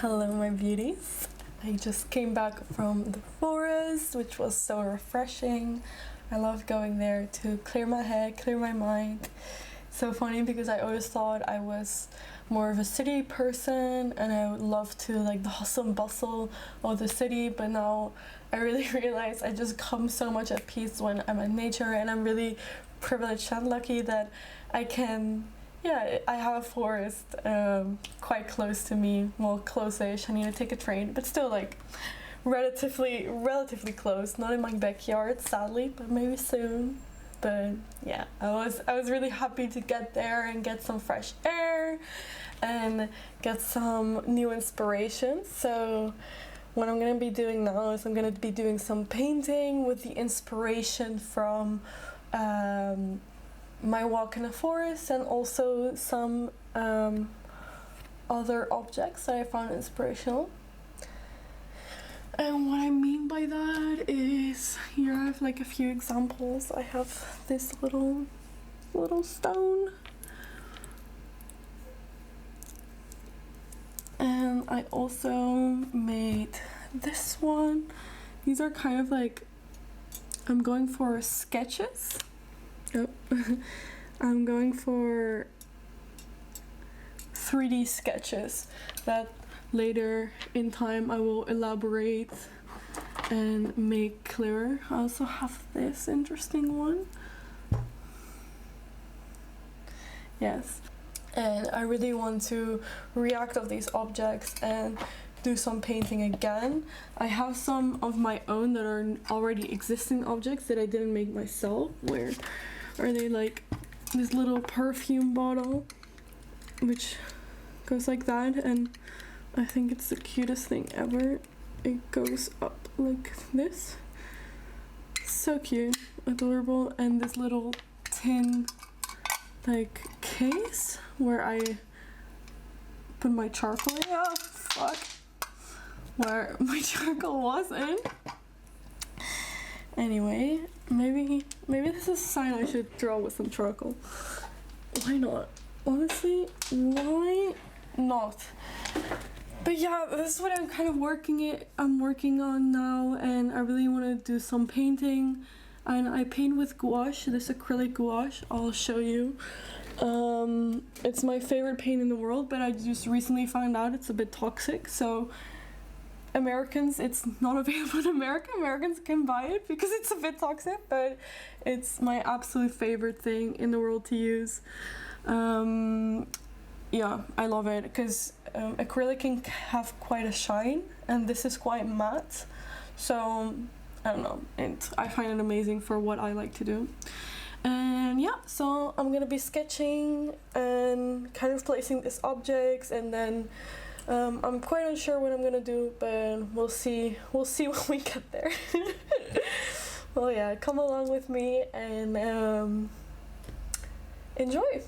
Hello my beauties. I just came back from the forest, which was so refreshing. I love going there to clear my head, clear my mind. So funny because I always thought I was more of a city person and I would love to like the hustle and bustle of the city, but now I really realize I just come so much at peace when I'm in nature, and I'm really privileged and lucky that I have a forest quite close to me. Well, close-ish. I need to take a train, but still like relatively close. Not in my backyard, sadly, but maybe soon. But yeah, I was really happy to get there and get some fresh air and get some new inspiration. So what I'm gonna be doing now is I'm gonna be doing some painting with the inspiration from my walk in the forest, and also some other objects that I found inspirational. And what I mean by that is, here I have like a few examples. I have this little stone, and I also made this one. These are kind of like, I'm going for sketches. I'm going for 3D sketches that later in time I will elaborate and make clearer. I also have this interesting one. Yes. And I really want to react of these objects and do some painting again. I have some of my own that are already existing objects that I didn't make myself. Where are they? Like this little perfume bottle, which goes like that, and I think it's the cutest thing ever. It goes up like this. So cute, adorable. And this little tin like case where I put my charcoal in. Oh fuck. Where my charcoal was in. Anyway, maybe this is a sign I should draw with some charcoal. Why not? Honestly, why not? But yeah, this is what I'm kind of working on now, and I really want to do some painting. And I paint with gouache, this acrylic gouache. I'll show you. It's my favorite paint in the world, but I just recently found out it's a bit toxic, so Americans, it's not available in America. Americans can buy it because it's a bit toxic, but it's my absolute favorite thing in the world to use. Yeah, I love it because acrylic can have quite a shine, and this is quite matte, so I don't know, I find it amazing for what I like to do. And yeah, so I'm gonna be sketching and kind of placing these objects, and then I'm quite unsure what I'm gonna do, but we'll see when we get there. Well, yeah, come along with me and enjoy.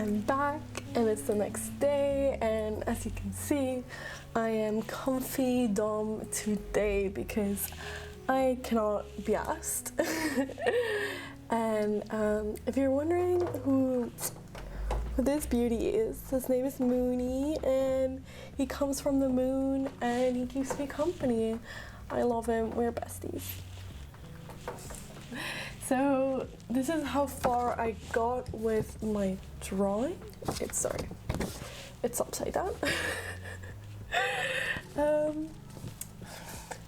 I'm back and it's the next day, and as you can see, I am comfy Dom today because I cannot be asked. And if you're wondering who this beauty is, his name is Mooney, and he comes from the moon and he keeps me company. I love him, we're besties. So this is how far I got with my drawing. It's upside down.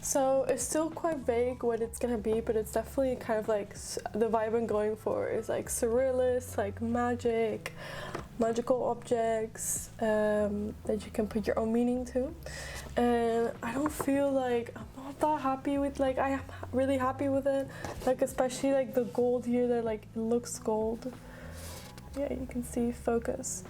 So it's still quite vague what it's gonna be, but it's definitely kind of like the vibe I'm going for is like surrealist, like magical objects that you can put your own meaning to. And I don't feel like I'm not that happy with, like, I am really happy with it, like especially like the gold here that like it looks gold. Yeah, you can see focus.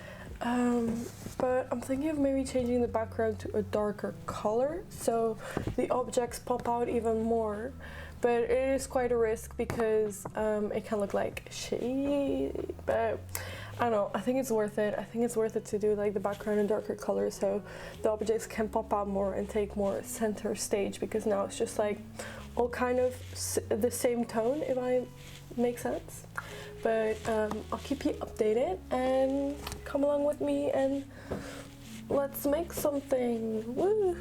But I'm thinking of maybe changing the background to a darker color so the objects pop out even more. But it is quite a risk because it can look like shade, but I don't know, I think it's worth it. I think it's worth it to do like the background in darker color so the objects can pop out more and take more center stage, because now it's just like all kind of the same tone, if I Makes sense. But I'll keep you updated and come along with me and let's make something. Woo!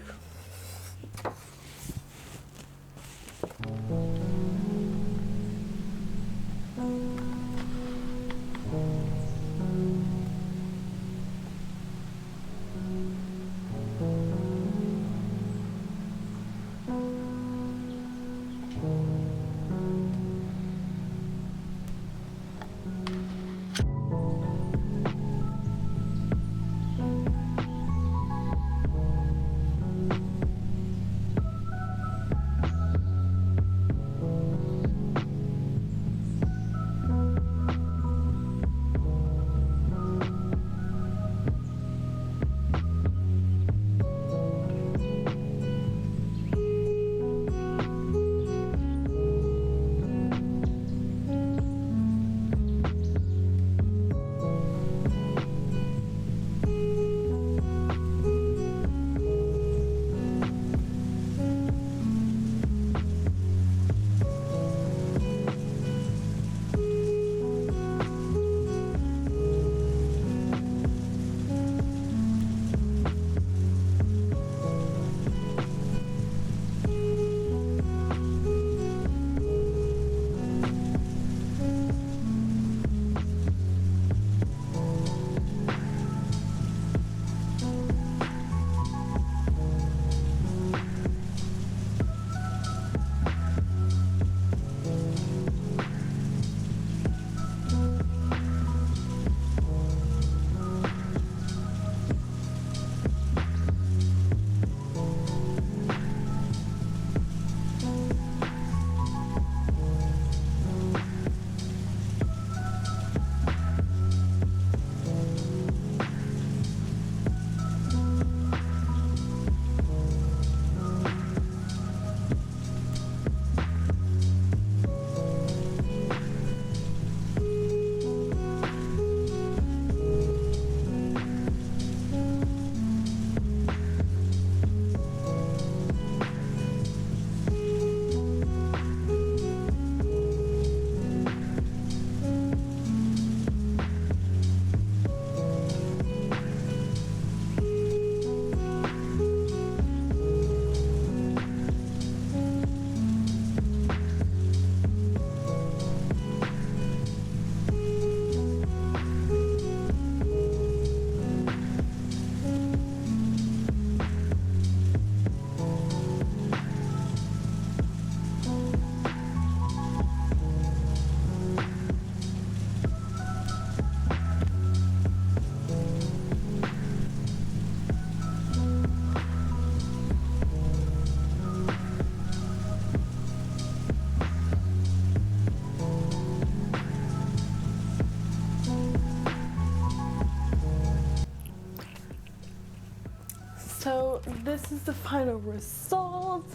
So this is the final result.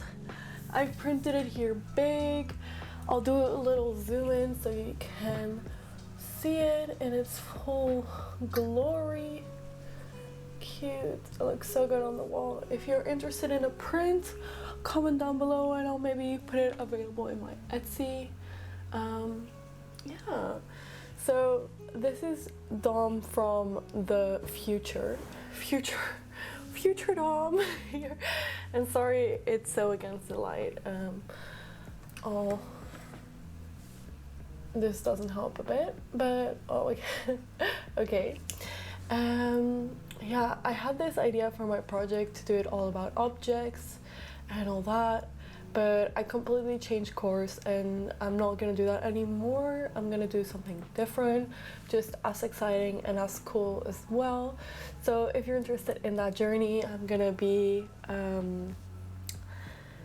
I've printed it here big. I'll do a little zoom in so you can see it in its full glory. Cute. It looks so good on the wall. If you're interested in a print, comment down below and I'll maybe put it available in my Etsy. Yeah. So this is Dom from the future Dom here. And sorry it's so against the light. Oh, this doesn't help a bit, but oh, okay. Yeah, I had this idea for my project to do it all about objects and all that, but I completely changed course and I'm not gonna do that anymore. I'm gonna do something different, just as exciting and as cool as well. So if you're interested in that journey, I'm gonna be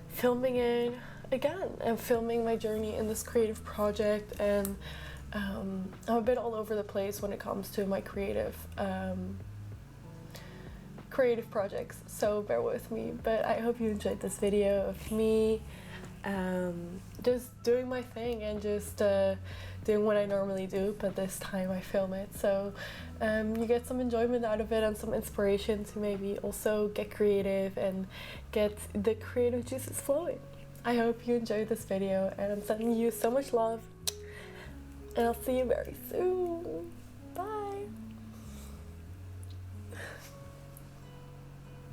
filming it again and filming my journey in this creative project. And I'm a bit all over the place when it comes to my creative projects, so bear with me. But I hope you enjoyed this video of me just doing my thing and just doing what I normally do, but this time I film it, so you get some enjoyment out of it and some inspiration to maybe also get creative and get the creative juices flowing. I hope you enjoyed this video and I'm sending you so much love. And I'll see you very soon.